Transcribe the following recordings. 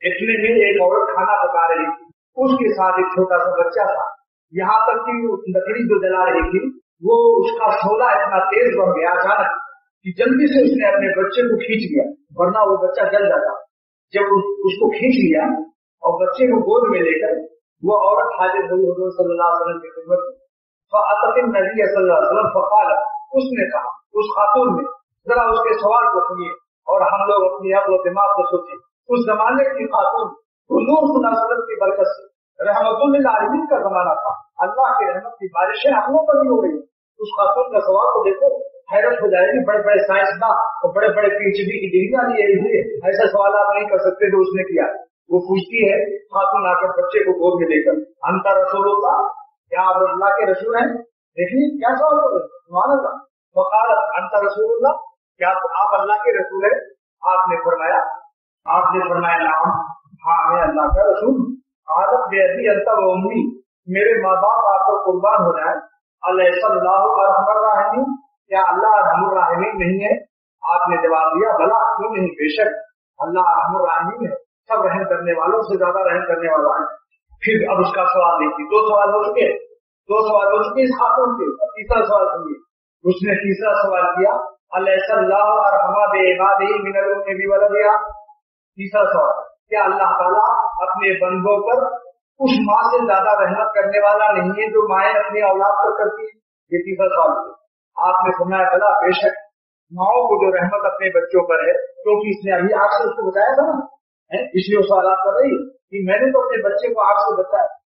इतने में एक औरत खाना पका रही थी, उसके साथ एक छोटा सा बच्चा था। यहाँ तक कि लकड़ी जो जला रही थी वो उसका शोला इतना तेज बढ़ गया अचानक कि जल्दी से उसने अपने बच्चे को खींच लिया, वरना वो बच्चा जल जाता। जब उसको खींच लिया और बच्चे को गोद में लेकर वो औरत हाजिर हुई हुजूर सल्लल्लाहु अलैहि वसल्लम की खिदमत में। फ़अतत नबी सल्लल्लाहु अलैहि वसल्लम फ़क़ाल, उसने कहा, उस खातून ने, जरा उसके सवाल को सुनिए और हम लोग अपनी अक़्ल और दिमाग को सोचें। उस जमाने की खातून हुजूर सल्लल्लाहु अलैहि वसल्लम की बरकत से रहमतुल लिल आलमीन का जमाना था, अल्लाह की रहमत की बारिशें हम लोग पर भी हो रही। उस खातून का सवाल को देखो, हैरत हो जाएगी। बड़े बड़े साइंसदान और बड़े बड़े पीएचडी की डिग्रियां लिए हुए ऐसा सवाल आप नहीं कर सकते जो उसने किया। वो पूछती है, खातून आकर बच्चे को गोद में लेकर, अंता रसूलुल्लाह, क्या आप अल्लाह के रसूल हैं? देखिए क्या सवाल कर रहे, सुभान अल्लाह। वक़ालत अंता रसूलुल्लाह, क्या आप अल्लाह के रसूल हैं? आपने फरमाया नाम, हाँ मैं अल्लाह का रसूल। आदत बेअदी अंता व उम्मी, मेरे माँ बाप आप पर कुर्बान हो जाए। अलैहिस्सलाहु अरहमर राहिमीन, क्या अल्लाह अरहमुर राहिमीन नहीं है? आपने जवाब दिया, भला क्यों नहीं, बेशक अल्लाह अरहमुर राहिमीन है, सब रहम करने वालों से ज्यादा रहम करने वाला है। फिर अब उसका सवाल देखिए, दो सवाल हो चुके इस खातून के। तीसरा सवाल सुनिए, उसने तीसरा सवाल किया, अलैहिस्सलाहु अरहमा बिइबादिही मिनल उम्मी वलदिहा। तीसरा सवाल, क्या अल्लाह ताला अपने बंदों पर उस माँ से ज्यादा रहमत करने वाला नहीं है जो माएँ अपनी औलाद पर करती है? ये तीसरा सवाल है। आपने फरमाया, भला बेशक माओ को जो रहमत अपने बच्चों पर है, क्योंकि इसने अभी आग से उसको बचाया था ना, इसलिए वो सवाल कर रही कि मैंने तो अपने बच्चे को आग से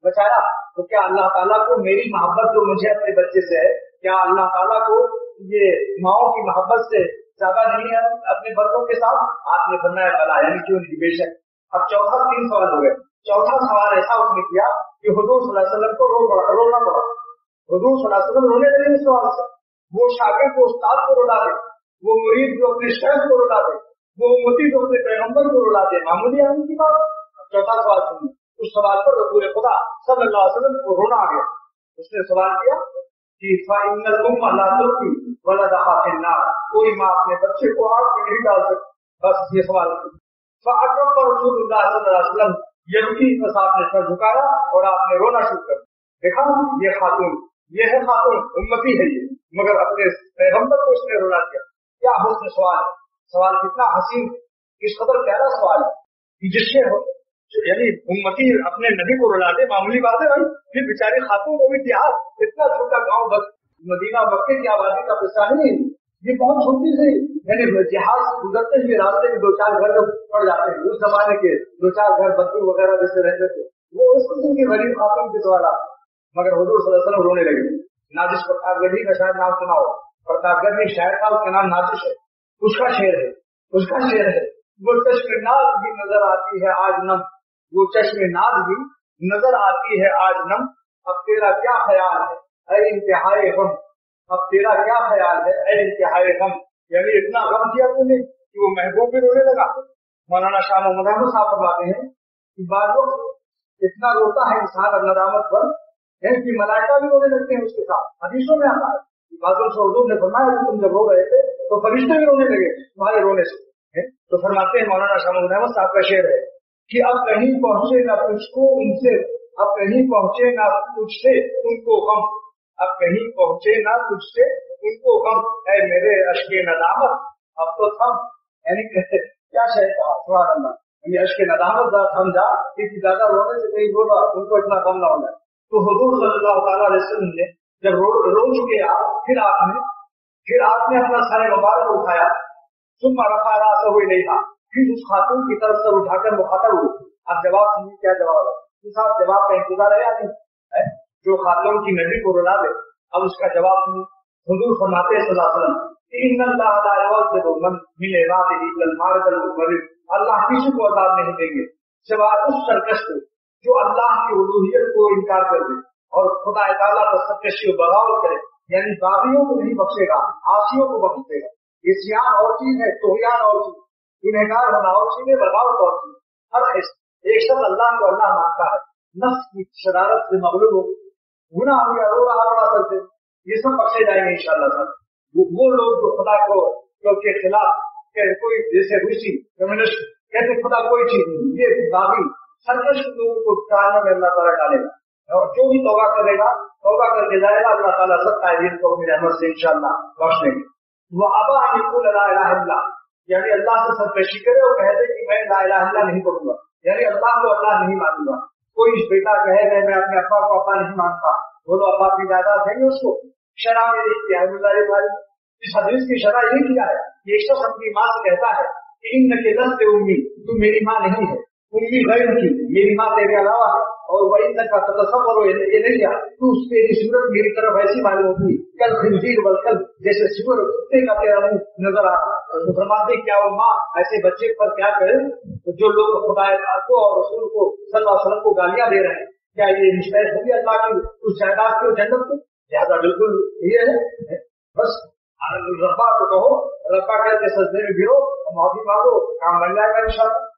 बचाया, तो क्या अल्लाह ताला को मेरी मोहब्बत जो मुझे अपने बच्चे से है, क्या अल्लाह ताला को ये माओ की मोहब्बत से ज्यादा नहीं है अपने बच्चों के साथ? आपने फरमाया, भला यानी क्यों नहीं, बेशक। अब चौथा, तीन सवाल हो गए। चौथा सवाल ऐसा उसने किया कि हुजूर सल्लल्लाहु अलैहि वसल्लम को रोना पड़ा। हुजूर सल्लल्लाहु अलैहि वसल्लम रोने लगे इस सवाल से। वो शागिर्द जो उस्ताद को रुला दे, वो मुरीद जो अपने शेख को रुला दे, वो उम्मती जो अपने पैगंबर को रुला दे, मामूली आदमी की बात। चौथा सवाल सुनिए, उस सवाल पर रसूल खुदा सल्लल्लाहु अलैहि वसल्लम को रोना आ गया। उसने सवाल किया कि फ़इन्नल उम्मा ला तुरकी वलदहा फिन्नार, कोई माँ अपने बच्चे को आग में नहीं डाल सकती। बस ये सवाल। फ़अक़ब रसूलुल्लाह सल्लल्लाहु अलैहि वसल्लम यबकी, बस आपने सर झुकाया और आपने रोना शुरू कर दिया। देखा, ये है खातून, उम्मती है ये, मगर अपने पैगंबर को इसने रोना दिया। क्या हुस्न सवाल है, सवाल कितना हसीन, इस कदर प्यारा सवाल है कि जिससे यानी उम्मती अपने नबी को रुला दे, मामूली बात है भाई। फिर बेचारे खातून को भी इतिहास, इतना छोटा गाँव, बस मदीना मक्के की आबादी का हिस्सा नहीं, ये बहुत छोटी सी, यानी जहाज से गुजरते हुए रास्ते में दो चार घर पड़ जाते हैं। उस जमाने के दो चार घर बद्दू वगैरह जैसे रहते थे, वो उस किस्म की गरीब खातून के सवाल आते। मगर हुजूर सल्लल्लाहु अलैहि वसल्लम रोने लगे। नाजिश प्रतापगढ़ी का शायद नाम सुना हो, प्रतापगढ़ी शायर था, उसका नाम नाजिश है। उसका शेर है, वो चश्मे-नाज़ भी नजर आती है आज नम, वो चश्मे-नाज़ भी नजर आती है आज नम, अब तेरा क्या ख्याल है ऐ इंतहाए गम, अब तेरा क्या ख्याल है ऐ इंतहाए गम। यानी इतना गम किया तूने कि वो महबूब भी रोने लगा। मौलाना शाह मोहम्मद अहमद साहब फरमाते हैं कि बाद लोग इतना रोता है इंसान और नदामत पर कि मलाइका भी रोने लगते हैं उसके साथ। हदीसों में आता है कि बादल से हुजूर ने फरमाया कि तुम जब रो रहे थे तो फरिश्ते भी रोने लगे तुम्हारे रोने से। तो फरमाते हैं मौलाना शाह मोहम्मद अहमद साहब का शेर है कि अब कहीं पहुंचे ना तुझको उनसे, अब कहीं पहुंचे ना तुझसे उनको गम, अब कहीं पहुंचे ना तुझसे उनको गम, है मेरे अश्के नदामत अब तो थम। यानी क्या शेर कहा, सुभान अल्लाह। यानी अश्के नदामत थम जा, किसी ज्यादा रोने से नहीं बोला, उनको इतना गम ना होना। तो हुजूर सल्लल्लाहु अलैहि वसल्लम ने जब रो चुके आप, फिर आपने अपना सर मुबारक उठाया, सुम्मा रफा रासहु इलैहा, फिर उस खातून की तरफ सर उठाकर मुखातब हुए। अब जवाब सुनिए, क्या जवाब है? साहब जवाब का इंतजार है आदमी है जो खातून की नबी को रुला दे। अब उसका जवाब सुनिए। हुजूर फरमाते हैं सल्लल्लाहु अलैहि वसल्लम, इन्नल्लाह ला युअज़्ज़िबु मन मिन इबादिही इल्लल मारिदल मुमर्रिद, अल्लाह किसी को अज़ाब नहीं देंगे सिवाय उस सरकश को जो अल्लाह की उलूहियत को इनकार कर दे और खुदा ताला पर सरकशी और बगावत करे। यानी बागियों को नहीं बख्शेगा, आसियों को बख्श देगा। इस्यान और चीज है, तोहियान और चीज, गुनहगार होना और चीज है, बगावत और चीज। हर एक शख्स अल्लाह को अल्लाह मानता है, नफ्स की शरारत से मगलूब हो, गुनाह हो गया, रो रहा बड़ा करते, ये सब बख्शे जाएंगे इंशाअल्लाह। वो लोग जो खुदा को के खिलाफ कोई जैसे रूसी कम्युनिस्ट कहते खुदा कोई चीज नहीं, ये बागी सरकश लोगों को जहन्नम में अल्लाह ताला डालेगा, और जो भी तौबा करेगा, तौबा करके जाएगा, अल्लाह ताला सबका दिन को अपनी रहमत से इंशाअल्लाह बख्श लेंगे। वो अबा अन यक़ूल ला इलाहा इल्लल्लाह, यानी अल्लाह से सरकशी करे और कह दे कि मैं ला इलाहा इल्लल्लाह नहीं पढ़ूंगा, यानी अल्लाह को अल्लाह नहीं मानूंगा। कोई बेटा कहे मैं अपने अब्बा को अब्बा नहीं मानता, बोलो अब्बा की जायदाद देंगे उसको, शरा में नहीं किया है भाई। इस हदीस की शरा यही किया है, ये शख्स अपनी माँ से कहता है कि इन्नके लस्त उम्मी, तुम मेरी माँ नहीं है, उम्मी गैर की, मेरी माँ तेरे अलावा है, और वही तक का तसव्वुर हो ये नहीं किया, तू तेरी सूरत मेरी तरफ ऐसी मालूम होती कल खिंजीर वल कल, जैसे सूअर कुत्ते का तेरा मुंह नजर आ रहा। तो फरमाते क्या वो माँ ऐसे बच्चे पर क्या करे, तो जो लोग खुदा को और रसूल को सल्लल्लाहु अलैहि वसल्लम को गालियां दे रहे हैं, क्या ये मुस्तहिक होगी अल्लाह की उस जायदाद की जन्नत को? लिहाजा बिल्कुल ये है, बस रब्बा को कहो, रब्बा करके सजदे में गिरो, माफी मांगो, काम बन जाएगा इंशाअल्लाह।